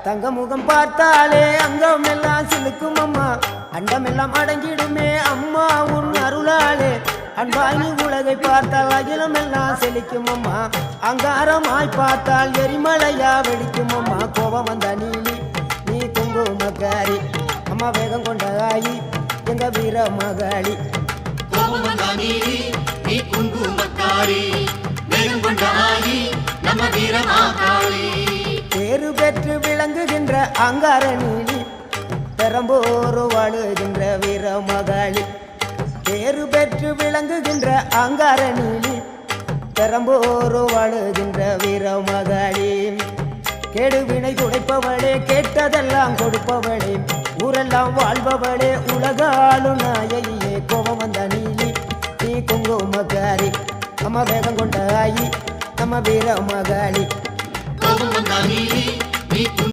தங்க முகம் பார்த்தாலே அங்கம் எல்லாம் சிலுக்கும் அம்மா, அண்டமெல்லாம் அடங்கிடுமே அம்மா உன் அருளாலே. அன்பாகி உலகை பார்த்தால் அகிலம் எல்லாம் செழிக்கும் அம்மா, அங்காரமாய் பார்த்தால் எரிமலையா வெடிக்கும் அம்மா. கோபம் வந்த நீலி நீ குங்குமக்காரி அம்மா, வேகம் கொண்ட ஆயி எங்க வீர மகாளி. கோபம் வந்த நீலி நீ குங்குமக்காரி, வேகம் கொண்ட ஆயி நம்ம வீர மகாளி. பேரு பெற்று விளங்குகின்ற அங்கார நீலி, பெரம்போர் வாழுகின்ற வீர மகாளி. பேரு பெற்று விளங்குகின்ற அங்கார நீலி, பெரம்போர் வாழுகின்ற வீர மகாளி. கேடுவினை துடைப்பவளே, கேட்டதெல்லாம் கொடுப்பவளே, ஊரெல்லாம் வாழ்பவளே, உலகாலும் நாயகியே. கோபம் வந்த நீலி நீ குங்குமக்காரி அம்மா, வேகம் கொண்ட ஆயி நம்ம வீர மகாளி. கோபம் வந்த நீலி நீ